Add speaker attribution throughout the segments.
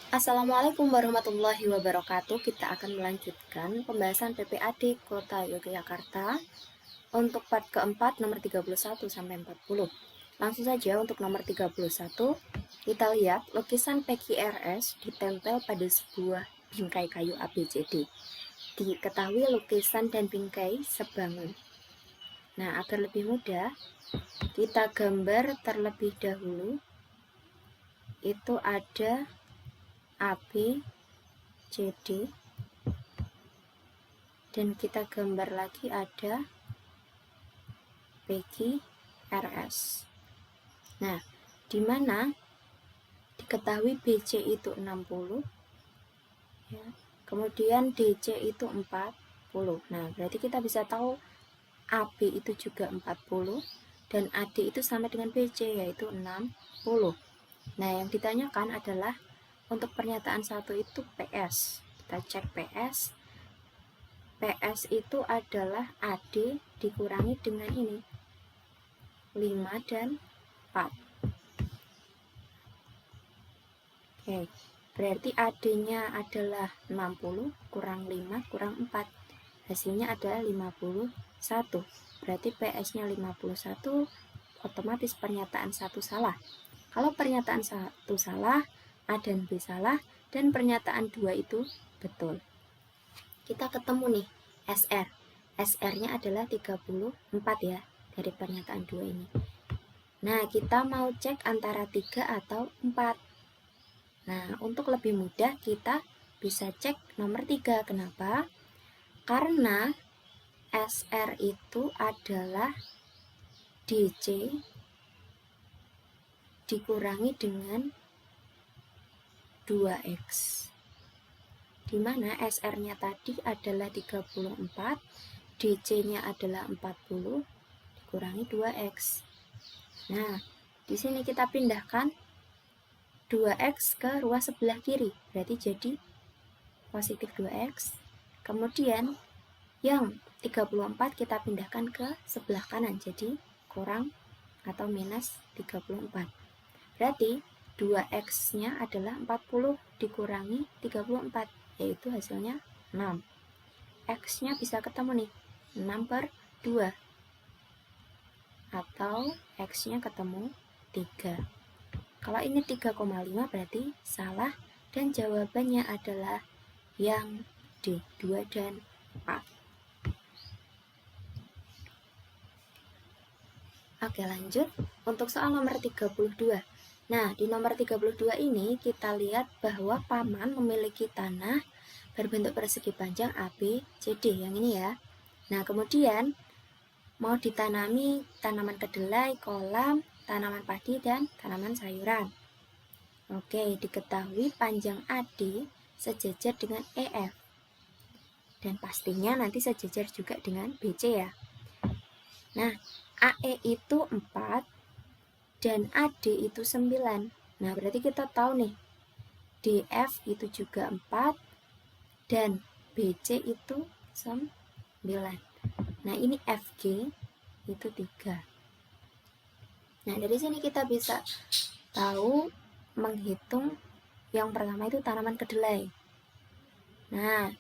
Speaker 1: Assalamualaikum warahmatullahi wabarakatuh. Kita akan melanjutkan pembahasan PPAD Kota Yogyakarta untuk part keempat nomor 31 sampai 40. Langsung saja untuk nomor 31, kita lihat lukisan PQRS ditempel pada sebuah bingkai kayu ABCD. Diketahui lukisan dan bingkai sebangun. Nah, agar lebih mudah, kita gambar terlebih dahulu. Itu ada AB, CD, dan kita gambar lagi ada PQ, RS. Nah, di mana diketahui BC itu 60, ya, kemudian DC itu 40. Nah, berarti kita bisa tahu AB itu juga 40 dan AD itu sama dengan BC yaitu 60. Nah, yang ditanyakan adalah untuk pernyataan 1 itu PS. Kita cek PS. PS itu adalah AD dikurangi dengan ini 5 dan 4. Oke, berarti AD-nya adalah 60 kurang 5 kurang 4. Hasilnya adalah 51. Berarti PS-nya 51, otomatis pernyataan 1 salah. Kalau pernyataan 1 salah, A dan B salah, dan pernyataan 2 itu betul. Kita ketemu nih SR. SR-nya adalah 34 ya, dari pernyataan 2 ini. Nah, kita mau cek antara 3 atau 4. Nah, untuk lebih mudah kita bisa cek nomor 3. Kenapa? Karena SR itu adalah DC dikurangi dengan 2X. Di mana SR-nya tadi adalah 34, DC-nya adalah 40 dikurangi 2X. Nah, di sini kita pindahkan 2X ke ruas sebelah kiri, berarti jadi positif 2X. Kemudian yang 34 kita pindahkan ke sebelah kanan, jadi kurang atau minus 34. Berarti 2X-nya adalah 40 dikurangi 34, yaitu hasilnya 6. X-nya bisa ketemu nih, 6 per 2. Atau X-nya ketemu 3. Kalau ini 3,5 berarti salah, dan jawabannya adalah yang D, 2 dan 4. Oke, lanjut untuk soal nomor 32. Nah, di nomor 32 ini kita lihat bahwa paman memiliki tanah berbentuk persegi panjang AB, CD, yang ini ya. Nah, kemudian mau ditanami tanaman kedelai, kolam, tanaman padi, dan tanaman sayuran. Oke, diketahui panjang AD sejajar dengan EF. Dan pastinya nanti sejajar juga dengan BC ya. Nah, AE itu 4 dan AD itu 9. Nah, berarti kita tahu nih, DF itu juga 4 dan BC itu 9. Nah, ini FG itu 3. Nah, dari sini kita bisa tahu menghitung yang pertama itu tanaman kedelai. Nah,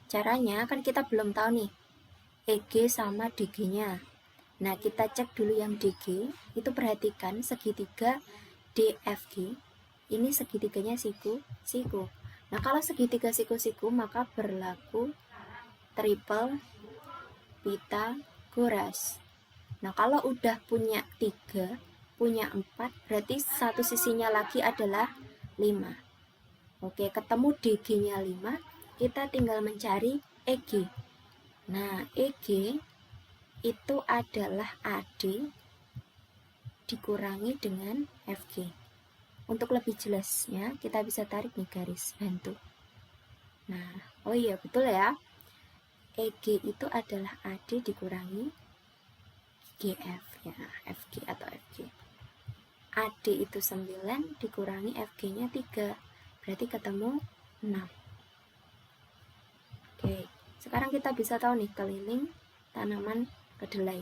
Speaker 1: caranya kan kita belum tahu nih EG sama DG-nya. Nah, kita cek dulu yang DG, itu perhatikan segitiga DFG, ini segitiganya siku. Nah, kalau segitiga siku-siku, maka berlaku triple Pythagoras. Nah, kalau udah punya 3, punya 4, berarti satu sisinya lagi adalah 5. Oke, ketemu DG-nya 5, kita tinggal mencari EG. Nah, EG itu adalah AD dikurangi dengan FG. Untuk lebih jelasnya, kita bisa tarik nih garis bantu. Nah, oh iya betul ya. EG itu adalah AD dikurangi GF ya, FG atau FG. AD itu 9 dikurangi FG-nya 3. Berarti ketemu 6. Oke, sekarang kita bisa tahu nih keliling tanaman kedelai.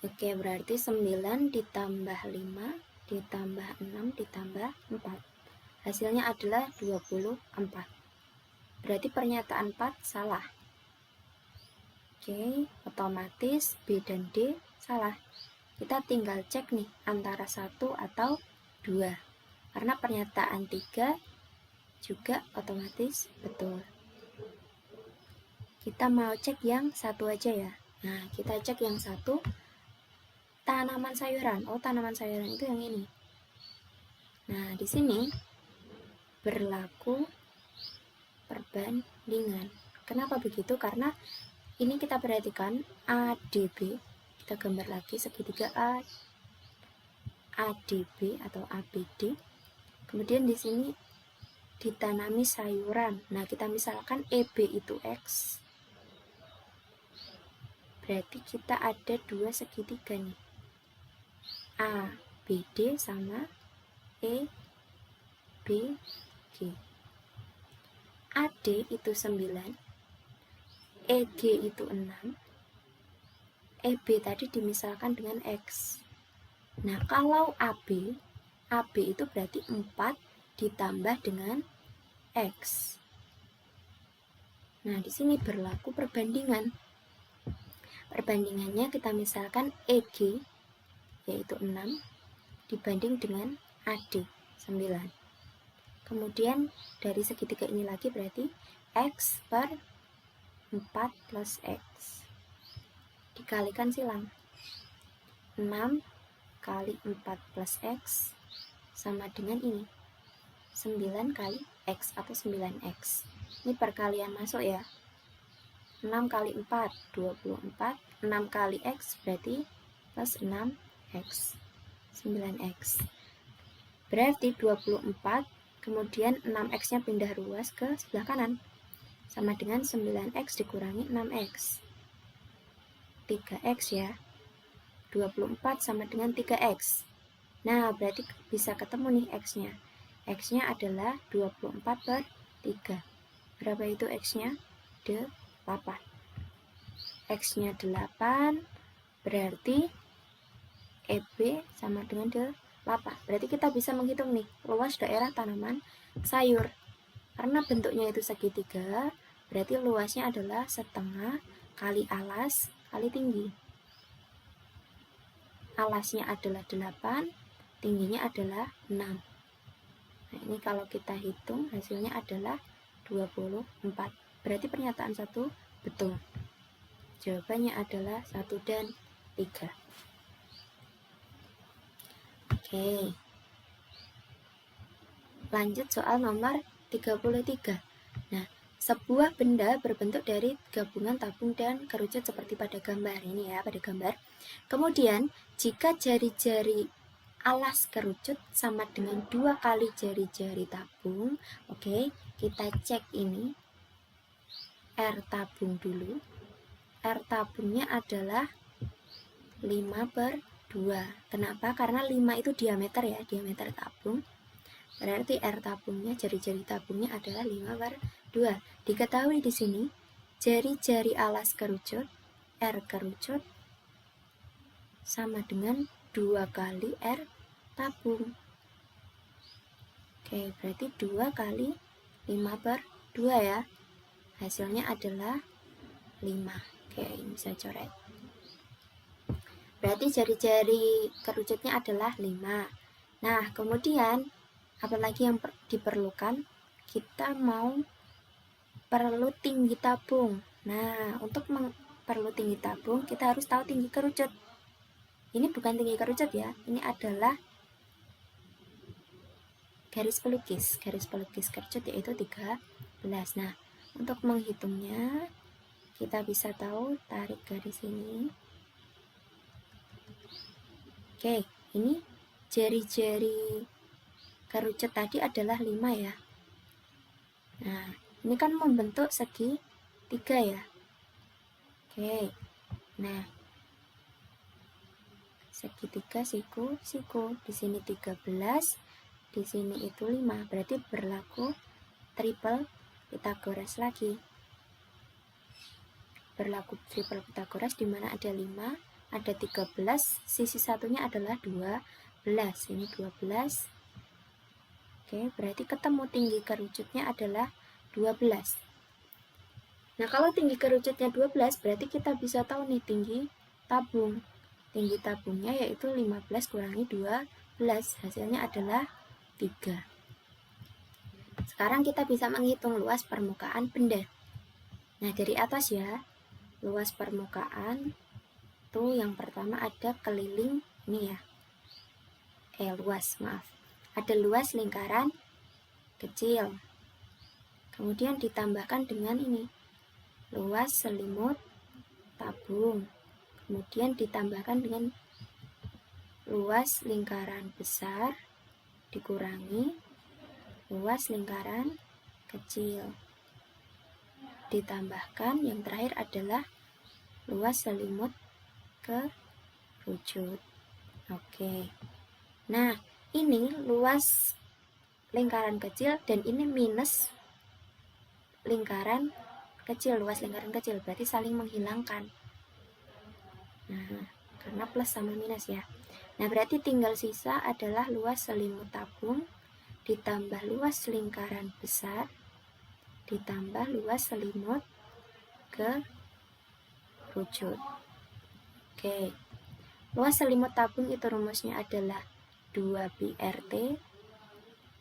Speaker 1: Oke, berarti 9 ditambah 5 ditambah 6 ditambah 4. hasilnya adalah 24. Berarti pernyataan 4 salah. Oke, otomatis B dan D salah. Kita tinggal cek nih antara 1 atau 2. Karena pernyataan 3 juga otomatis betul. Kita mau cek yang satu aja ya. Nah, kita cek yang satu, tanaman sayuran. Oh, tanaman sayuran itu yang ini. Nah, di sini berlaku perbandingan. Kenapa begitu? Karena ini kita perhatikan ADB, kita gambar lagi segitiga ADB atau ABD. Kemudian di sini ditanami sayuran. Nah, kita misalkan EB itu X. Berarti kita ada dua segitiga nih. ABD sama EBG. AD itu 9, EG itu 6, EB tadi dimisalkan dengan X. Nah, kalau AB itu berarti 4 ditambah dengan X. Nah, di sini berlaku perbandingan. Perbandingannya kita misalkan EG yaitu 6 dibanding dengan AD 9. Kemudian dari segitiga ini lagi berarti X per 4 plus X. Dikalikan silang. 6 kali 4 plus X sama dengan ini. 9 kali X atau 9X. Ini perkalian masuk ya. 6 kali 4, 24. 6 kali X berarti plus 6X. 9X. Berarti 24, kemudian 6X-nya pindah ruas ke sebelah kanan. Sama dengan 9X dikurangi 6X. 3X ya. 24 sama dengan 3X. Nah, berarti bisa ketemu nih X-nya. X-nya adalah 24 per 3. Berapa itu X-nya? 8. X-nya 8, berarti EB sama dengan 8. Berarti kita bisa menghitung nih luas daerah tanaman sayur. Karena bentuknya itu segitiga, berarti luasnya adalah setengah kali alas kali tinggi. Alasnya adalah 8, tingginya adalah 6. Nah, ini kalau kita hitung hasilnya adalah 24. Berarti pernyataan 1 betul. Jawabannya adalah 1 dan 3. Oke. Lanjut soal nomor 33. Nah, sebuah benda berbentuk dari gabungan tabung dan kerucut seperti pada gambar ini ya, pada gambar. Kemudian, jika jari-jari alas kerucut sama dengan 2 kali jari-jari tabung, oke, kita cek ini. R tabung dulu. R tabungnya adalah 5 per 2. Kenapa? Karena 5 itu diameter ya, diameter tabung. Berarti R tabungnya, jari-jari tabungnya adalah 5 per 2. Diketahui di sini, jari-jari alas kerucut, R kerucut, sama dengan 2 kali R tabung. Oke, berarti 2 kali 5 per 2 ya. Hasilnya adalah 5. Oke, ini saya coret. Berarti jari-jari kerucutnya adalah 5. Nah, kemudian apalagi yang diperlukan? Kita perlu tinggi tabung. Nah, untuk perlu tinggi tabung, kita harus tahu tinggi kerucut. Ini bukan tinggi kerucut ya, ini adalah garis pelukis kerucut yaitu 13. Nah, untuk menghitungnya, kita bisa tahu tarik garis ini. Oke, ini jari-jari kerucut tadi adalah 5 ya. Nah, ini kan membentuk segi 3 ya. Oke, nah, segitiga siku. Di sini 13, di sini itu 5. Berarti berlaku triple Pythagoras lagi. Berlaku triple Pythagoras di mana ada 5, ada 13, sisi satunya adalah 12. Ini 12. Oke, berarti ketemu tinggi kerucutnya adalah 12. Nah, kalau tinggi kerucutnya 12, berarti kita bisa tahu nih tinggi tabung. Tinggi tabungnya yaitu 15 kurangi 12, hasilnya adalah 3. Sekarang kita bisa menghitung luas permukaan benda. Nah, dari atas ya, luas permukaan tuh yang pertama ada keliling ini ya. Ada luas lingkaran kecil. Kemudian ditambahkan dengan ini, luas selimut tabung. Kemudian ditambahkan dengan luas lingkaran besar dikurangi luas lingkaran kecil. Ditambahkan yang terakhir adalah luas selimut kerucut. Oke. Nah, ini luas lingkaran kecil dan ini minus lingkaran kecil, luas lingkaran kecil, berarti saling menghilangkan. Nah, karena plus sama minus ya. Nah, berarti tinggal sisa adalah luas selimut tabung ditambah luas lingkaran besar ditambah luas selimut kerucut. Oke. Luas selimut tabung itu rumusnya adalah 2pi RT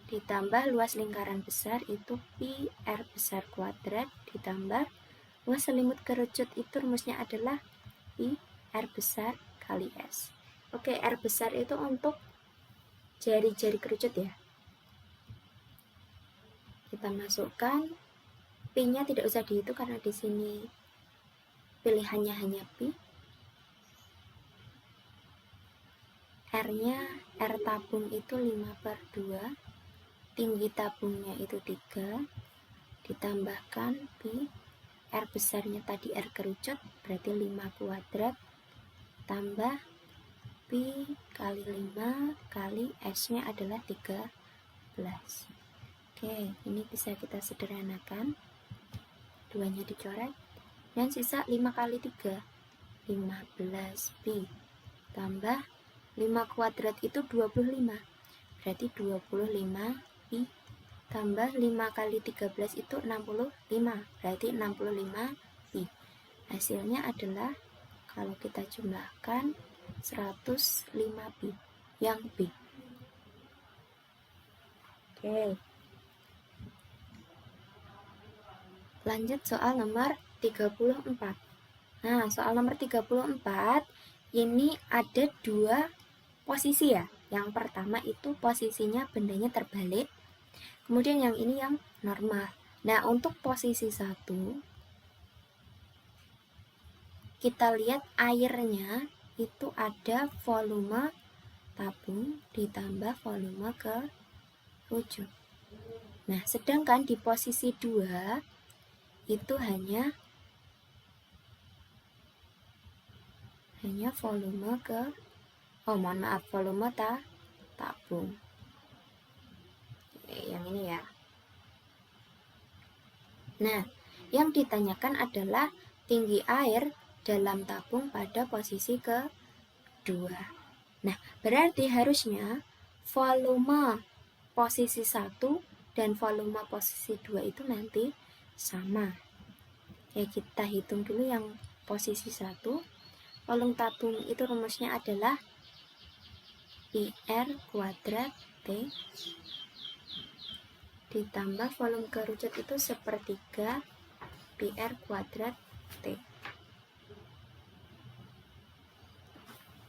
Speaker 1: ditambah luas lingkaran besar itu pi R besar kuadrat ditambah luas selimut kerucut itu rumusnya adalah pi R besar kali S. Oke, R besar itu untuk jari-jari kerucut ya. Kita masukkan, pi-nya tidak usah dihitung karena di sini pilihannya hanya pi. R-nya, R tabung itu 5/2, tinggi tabungnya itu 3, ditambahkan pi, R besarnya tadi R kerucut, berarti 5 kuadrat, tambah pi kali 5 kali S-nya adalah 13. Oke, ini bisa kita sederhanakan. Duanya dicoret. Dan sisa 5 kali 3. 15 pi. Tambah 5 kuadrat itu 25. Berarti 25 pi. Tambah 5 kali 13 itu 65. Berarti 65 pi. Hasilnya adalah, kalau kita jumlahkan, 105 pi. Yang pi. Oke. Lanjut soal nomor 34. Nah, soal nomor 34 ini ada dua posisi ya. Yang pertama itu posisinya bendanya terbalik. Kemudian yang ini yang normal. Nah, untuk posisi 1 kita lihat airnya itu ada volume tabung ditambah volume kerucut. Nah, sedangkan di posisi 2 itu hanya volume volume tabung. Yang ini ya. Nah, yang ditanyakan adalah tinggi air dalam tabung pada posisi kedua. Nah, berarti harusnya volume posisi 1 dan volume posisi 2 itu nanti sama. Ya, kita hitung dulu yang posisi 1. Volume tabung itu rumusnya adalah IR kuadrat T ditambah volume kerucut itu 1/3 PR kuadrat T.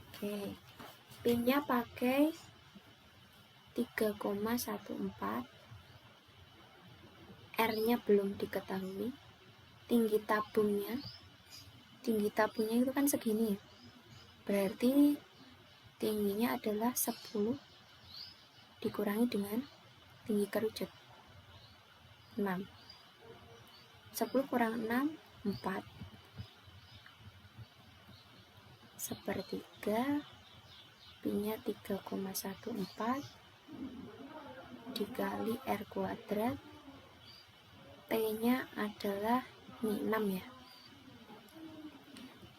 Speaker 1: Oke, pinnya pakai 3,14, R-nya belum diketahui, tinggi tabungnya itu kan segini, berarti tingginya adalah 10 dikurangi dengan tinggi kerucut 6. 10 kurang 6, 4. 1/3, pi-nya 3,14 dikali R kuadrat, T-nya adalah ini 6 ya.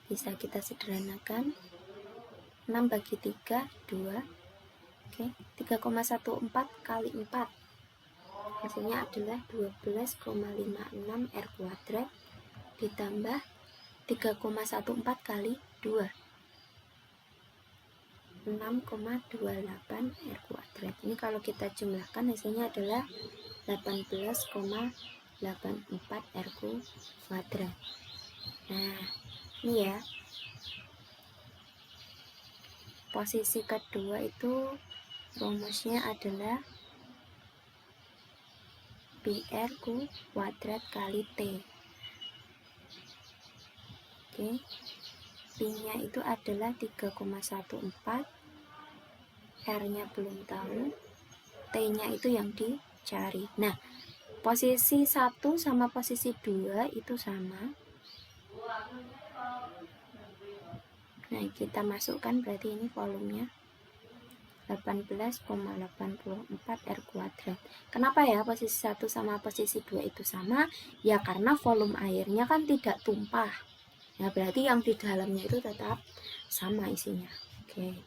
Speaker 1: Bisa kita sederhanakan. 6 bagi 3, 2. Oke, 3,14 kali 4. Hasilnya adalah 12,56 R kuadrat ditambah 3,14 kali 2, 6,28 R kuadrat. Ini kalau kita jumlahkan hasilnya adalah 18,84 R kuadrat. Nah, ini ya. Posisi kedua itu rumusnya adalah PR kuadrat kali T. Oke. P-nya itu adalah 3,14, R-nya belum tahu, T-nya itu yang dicari. Nah, posisi 1 sama posisi 2 itu sama. Nah, kita masukkan berarti ini volumenya 18,84 R kuadrat. Kenapa ya posisi 1 sama posisi 2 itu sama? Ya karena volume airnya kan tidak tumpah. Nah, berarti yang di dalamnya itu tetap sama isinya. Oke.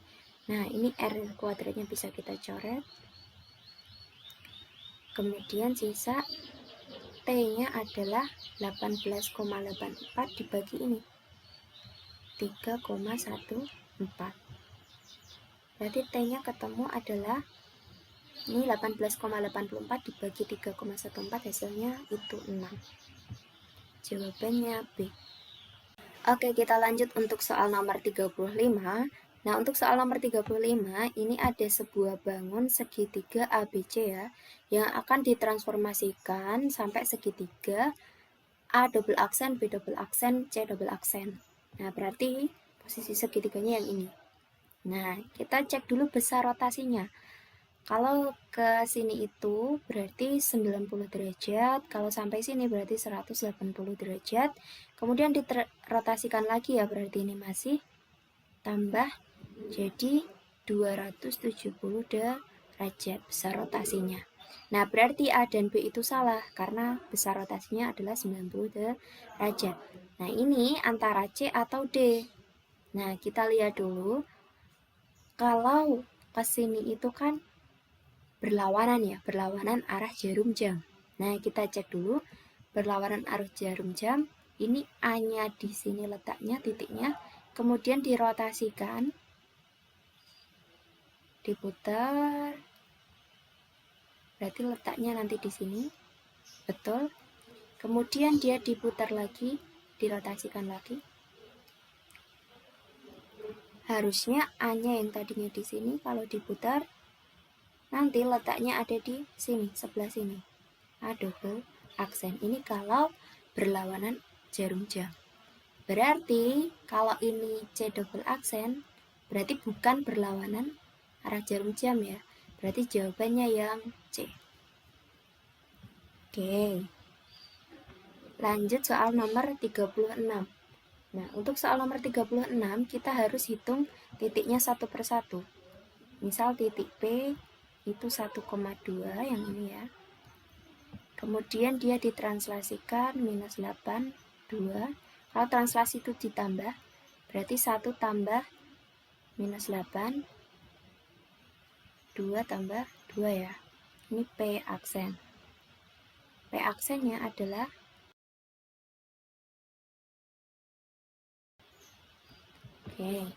Speaker 1: Nah, ini R kuadratnya bisa kita coret. Kemudian sisa T-nya adalah 18,84 dibagi ini. 3,14. Berarti T-nya ketemu adalah ini 18,84 dibagi 3,14, hasilnya itu 6. Jawabannya B. Oke, kita lanjut untuk soal nomor 35. Nah, untuk soal nomor 35, ini ada sebuah bangun segitiga ABC ya, yang akan ditransformasikan sampai segitiga A double aksen, B double aksen, C double aksen. Nah, berarti posisi segitiganya yang ini. Nah, kita cek dulu besar rotasinya. Kalau ke sini itu berarti 90 derajat, kalau sampai sini berarti 180 derajat. Kemudian dirotasikan lagi ya, berarti ini masih tambah jadi 270 derajat besar rotasinya. Nah, berarti A dan B itu salah karena besar rotasinya adalah 90 derajat. Nah, ini antara C atau D. Nah, kita lihat dulu. Kalau ke sini itu kan berlawanan ya, berlawanan arah jarum jam. Nah, kita cek dulu berlawanan arah jarum jam. Ini A-nya di sini letaknya titiknya, kemudian dirotasikan, diputar. Berarti letaknya nanti di sini. Betul. Kemudian dia diputar lagi, dirotasikan lagi. Harusnya A-nya yang tadinya di sini kalau diputar nanti letaknya ada di sini, sebelah sini. A double aksen. Ini kalau berlawanan jarum jam. Berarti kalau ini C double aksen, berarti bukan berlawanan arah jarum jam ya. Berarti jawabannya yang C. Oke. Lanjut soal nomor 36. Nah, untuk soal nomor 36 kita harus hitung titiknya satu persatu. Misal titik P itu 1,2 yang ini ya. Kemudian dia ditranslasikan minus 8, 2. Kalau translasi itu ditambah, berarti 1 tambah minus 8, 2 tambah 2 ya. Ini P aksen. P aksennya adalah Oke.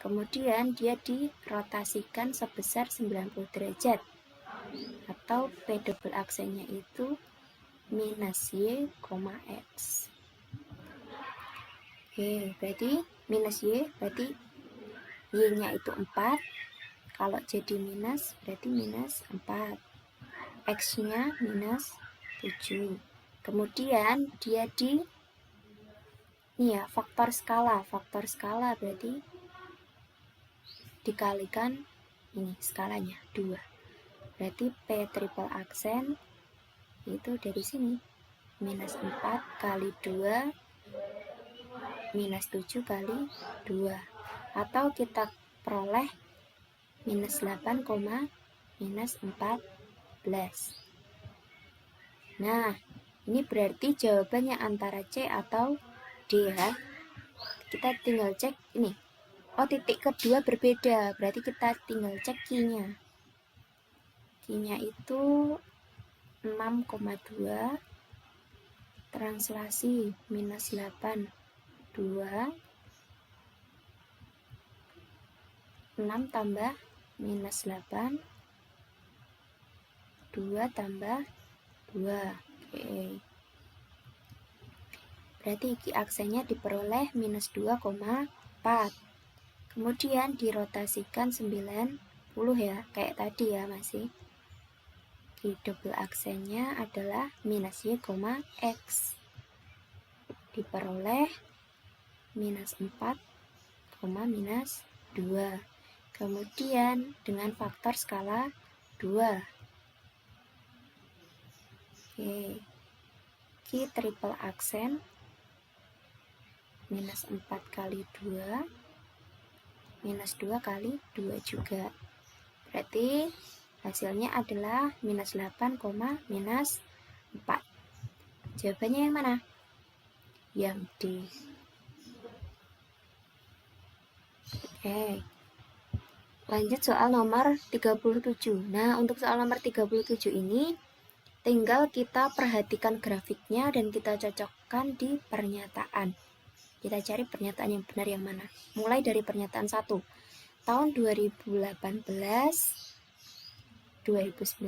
Speaker 1: Kemudian dia dirotasikan sebesar 90 derajat. Atau P double aksennya itu minus Y, X. Oke, berarti minus Y, berarti Y-nya itu 4. Kalau jadi minus, berarti minus 4. X-nya minus 7. Kemudian dia ini ya, faktor skala berarti dikalikan ini skalanya 2. Berarti P triple aksen itu dari sini minus 4 kali 2 minus 7 kali 2, atau kita peroleh minus 8, minus 14. Nah, ini berarti jawabannya antara C atau D ya. Kita tinggal cek ini. Oh, titik kedua berbeda, berarti kita tinggal cek Q-nya. Q-nya itu 0,5 6,2 translasi minus 8, 2, 6 tambah minus 8, 2 tambah 2. Oke. Berarti Q aksennya diperoleh minus 2,4. Kemudian dirotasikan 90 ya, kayak tadi ya masih. Q double aksennya adalah minus Y, X. Diperoleh minus 4, minus 2. Kemudian dengan faktor skala 2. Oke. Q triple aksen minus 4 kali 2 minus 2 kali 2 juga. Berarti hasilnya adalah minus 8, minus 4. Jawabannya yang mana? Yang D. Oke. Lanjut soal nomor 37. Nah, untuk soal nomor 37 ini tinggal kita perhatikan grafiknya dan kita cocokkan di pernyataan. Kita cari pernyataan yang benar yang mana. Mulai dari pernyataan 1. Tahun 2009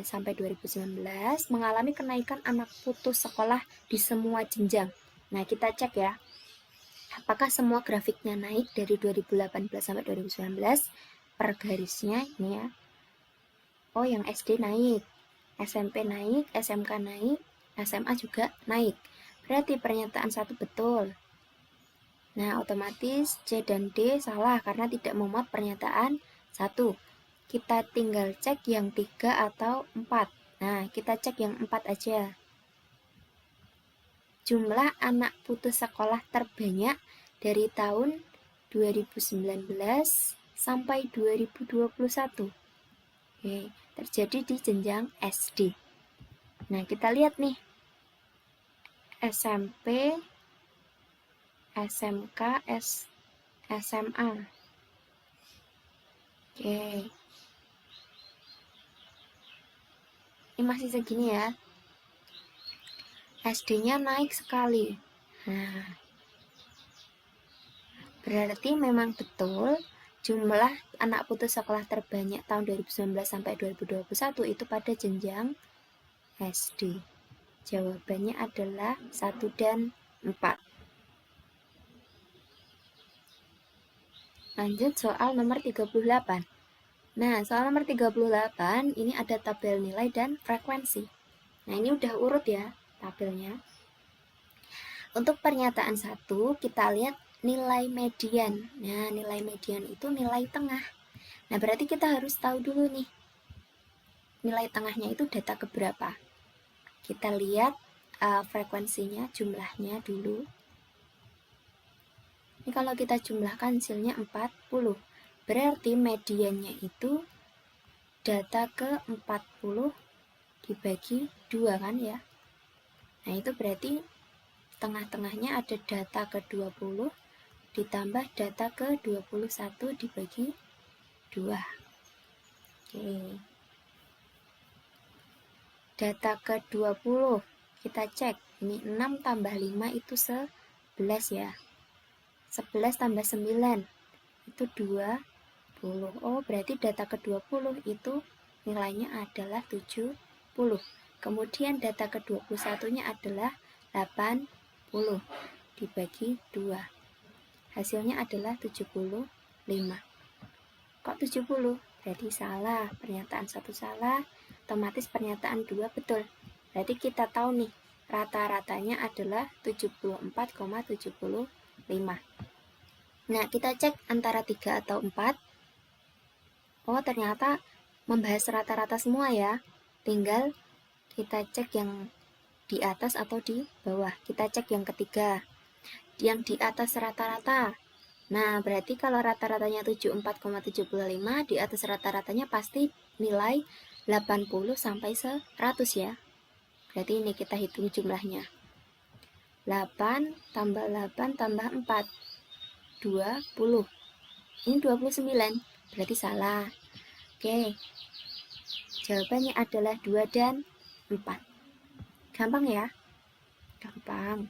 Speaker 1: sampai 2019 mengalami kenaikan anak putus sekolah di semua jenjang. Nah, kita cek ya. Apakah semua grafiknya naik dari 2018 sampai 2019? Per garisnya ini ya. Oh, yang SD naik. SMP naik, SMK naik, SMA juga naik. Berarti pernyataan 1 betul. Nah, otomatis C dan D salah karena tidak memuat pernyataan 1. Kita tinggal cek yang 3 atau 4. Nah, kita cek yang 4 aja. Jumlah anak putus sekolah terbanyak dari tahun 2019 sampai 2021. Oke, terjadi di jenjang SD. Nah, kita lihat nih. SMP, SMK, SMA. Oke. Ini masih segini ya. SD-nya naik sekali. Nah, berarti memang betul jumlah anak putus sekolah terbanyak tahun 2019 sampai 2021 itu pada jenjang SD. Jawabannya adalah 1 dan 4. Lanjut soal nomor 38. Nah, soal nomor 38 ini ada tabel nilai dan frekuensi. Nah, ini udah urut ya tabelnya. Untuk pernyataan 1, kita lihat nilai median. Nah, nilai median itu nilai tengah. Nah, berarti kita harus tahu dulu nih, nilai tengahnya itu data keberapa. Kita lihat frekuensinya, jumlahnya dulu. Ini kalau kita jumlahkan hasilnya 40. Berarti mediannya itu data ke 40 dibagi 2 kan ya. Nah, itu berarti tengah-tengahnya ada data ke 20 ditambah data ke 21 dibagi 2. Oke. Data ke 20 kita cek. Ini 6 tambah 5 itu 11 ya. 11 tambah 9 itu 20. Oh, berarti data ke 20 itu nilainya adalah 70. Kemudian data ke 21-nya adalah 80 dibagi 2. Hasilnya adalah 75. Kok 70? Berarti salah. Pernyataan 1 salah, otomatis pernyataan 2 betul. Berarti kita tahu nih, rata-ratanya adalah 74,75. Nah, kita cek antara 3 atau 4. Oh, ternyata membahas rata-rata semua ya. Tinggal kita cek yang di atas atau di bawah. Kita cek yang ketiga. Yang di atas rata-rata. Nah, berarti kalau rata-ratanya 74,75, di atas rata-ratanya pasti nilai 80 sampai 100 ya. Berarti ini kita hitung jumlahnya. 8 tambah 8 tambah 4. 20. Ini 29. Berarti salah. Oke. Jawabannya adalah 2 dan 4. Gampang ya? Gampang.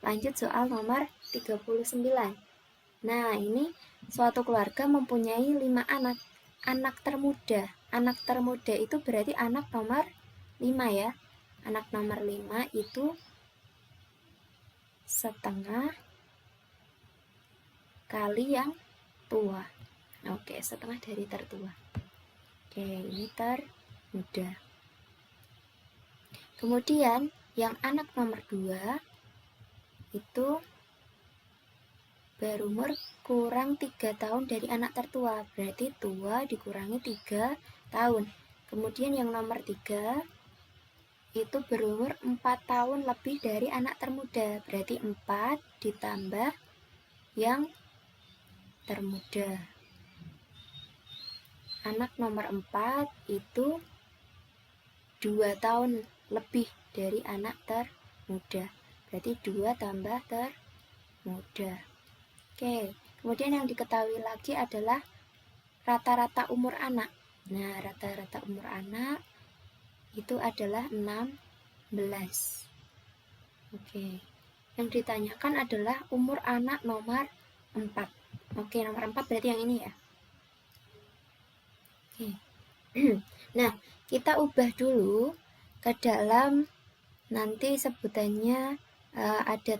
Speaker 1: Lanjut soal nomor 39. Nah, ini suatu keluarga mempunyai 5 anak. Anak termuda. Anak termuda itu berarti anak nomor 5 ya. Anak nomor 5 itu setengah kali yang tua. Oke, setengah dari tertua. Oke, ini termuda. Kemudian yang anak nomor 2 itu berumur kurang 3 tahun dari anak tertua, berarti tua dikurangi 3 tahun. Kemudian yang nomor 3 itu berumur 4 tahun lebih dari anak termuda, berarti 4 ditambah yang termuda. Anak nomor 4 itu 2 tahun lebih dari anak termuda, berarti 2 tambah termuda. Oke, kemudian yang diketahui lagi adalah rata-rata umur anak. Nah, rata-rata umur anak itu adalah 16. Oke, yang ditanyakan adalah umur anak nomor 4. Oke, nomor 4 berarti yang ini ya. Oke. Nah, kita ubah dulu ke dalam, nanti sebutannya ada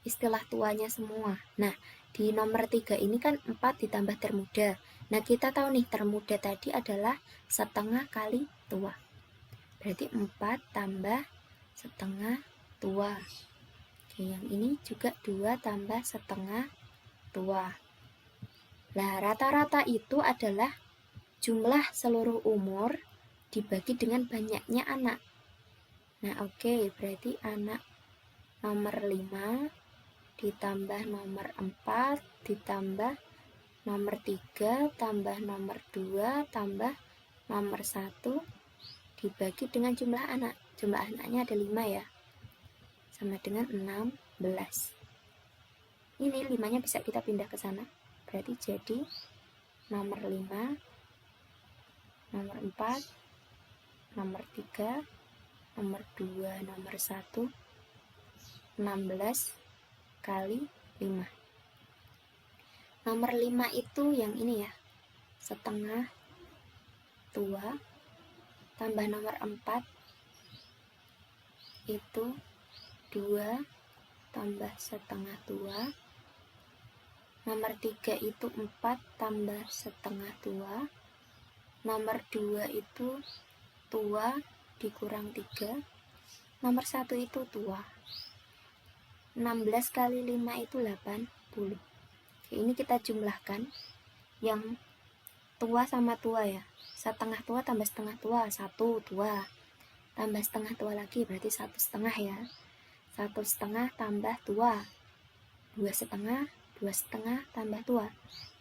Speaker 1: istilah tuanya semua. Nah, di nomor 3 ini kan 4 ditambah termuda. Nah, kita tahu nih termuda tadi adalah setengah kali tua. Berarti 4 tambah setengah tua. Oke, yang ini juga 2 tambah setengah tua. Nah, rata-rata itu adalah jumlah seluruh umur dibagi dengan banyaknya anak. Nah, oke, berarti anak nomor 5 ditambah nomor 4 ditambah nomor 3 tambah nomor 2 tambah nomor 1 dibagi dengan jumlah anak. Jumlah anaknya ada 5 ya, sama dengan 16. Ini 5-nya bisa kita pindah ke sana, berarti jadi nomor 5, nomor 4, nomor 3, nomor 2, nomor 1, 16 kali 5. Nomor 5 itu yang ini ya, setengah tua, tambah nomor 4 itu 2 tambah setengah tua, nomor 3 itu 4 tambah setengah tua, nomor 2 itu tua dikurang 3, nomor 1 itu tua. 16 kali 5 itu 80. Oke, ini kita jumlahkan. Yang tua sama tua ya. Setengah tua tambah setengah tua, 1 tua. Tambah setengah tua lagi, berarti 1 setengah ya. 1 setengah tambah tua, 2 setengah, 2 setengah tambah tua,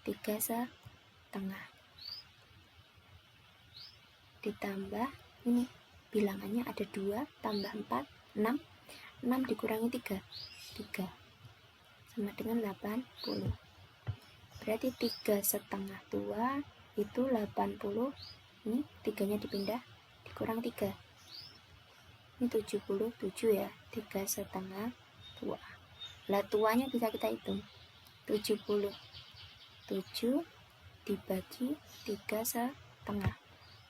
Speaker 1: 3 setengah. Ditambah, ini bilangannya ada 2 tambah 4, 6. 6 dikurangi 3 sama dengan 80. Berarti 3 setengah tua itu 80. Ini 3-nya dipindah, dikurang 3. Ini 77 ya, 3 setengah tua. Lah tuanya bisa kita hitung, 77 dibagi 3 setengah.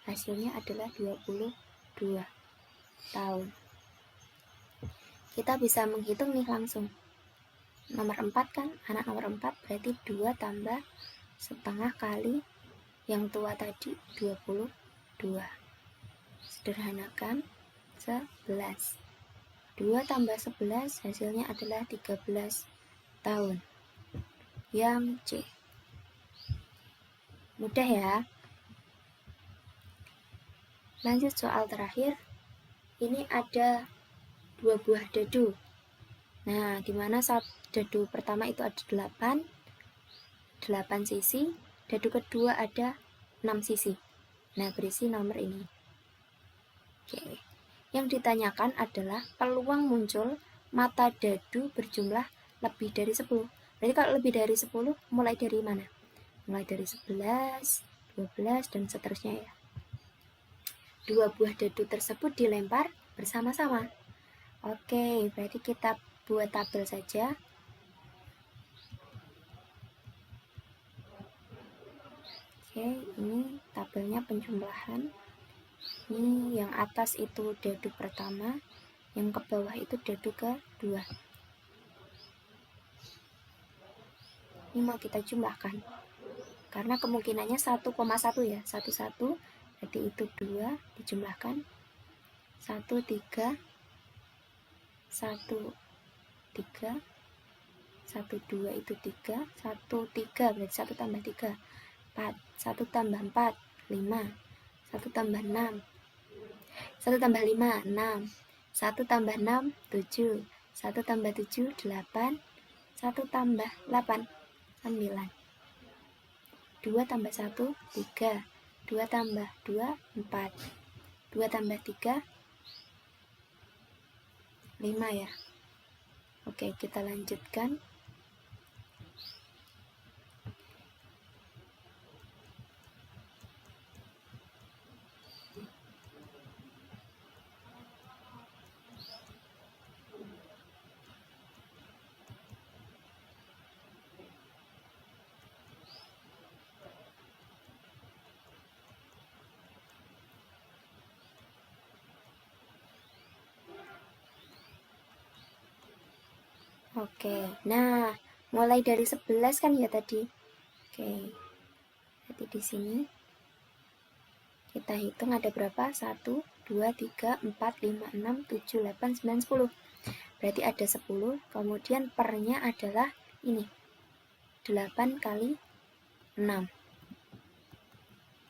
Speaker 1: Hasilnya adalah 22 tahun. Kita bisa menghitung nih langsung. Nomor 4 kan, anak nomor 4 berarti 2 tambah setengah kali yang tua tadi, 22. Sederhanakan, 11. 2 tambah 11 hasilnya adalah 13 tahun. Yang C. Mudah ya. Lanjut soal terakhir. Ini ada 2 buah dadu. Nah, dimana saat dadu pertama itu ada 8 sisi, dadu kedua ada 6 sisi. Nah, berisi nomor ini. Oke. Yang ditanyakan adalah peluang muncul mata dadu berjumlah lebih dari 10. Berarti kalau lebih dari 10, mulai dari mana? Mulai dari 11, 12, dan seterusnya ya. dua buah dadu tersebut dilempar bersama-sama. Oke, berarti kita buat tabel saja. Oke, ini tabelnya penjumlahan. Ini yang atas itu dadu pertama, yang ke bawah itu dadu kedua. Ini mau kita jumlahkan. Karena kemungkinannya 1,1 ya, 11, berarti itu 2 dijumlahkan. 1, 3, 1, 3, 1, 2 itu 3, 1, 3 berarti 1 tambah 3, 4, 1 tambah 4, 5, 1 tambah 6, 1 tambah 5, 6, 1 tambah 6, 7, 1 tambah 7, 8, 1 tambah 8, 9, 2 tambah 1, 3, 2 tambah 2, 4, 2 tambah 3, 5 ya. Oke, kita lanjutkan. Oke, nah mulai dari 11 kan ya tadi. Oke, jadi di sini kita hitung ada berapa? 1, 2, 3, 4, 5, 6, 7, 8, 9, 10. Berarti ada 10, kemudian pernya adalah ini, 8 kali 6.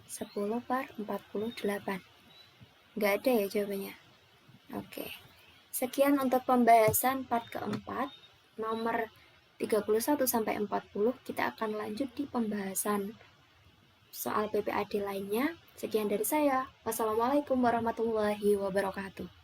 Speaker 1: 10 per 48. Nggak ada ya jawabannya? Oke. Sekian untuk pembahasan part keempat, nomor 31 sampai 40. Kita akan lanjut di pembahasan soal PPAD lainnya. Sekian dari saya. Wassalamualaikum warahmatullahi wabarakatuh.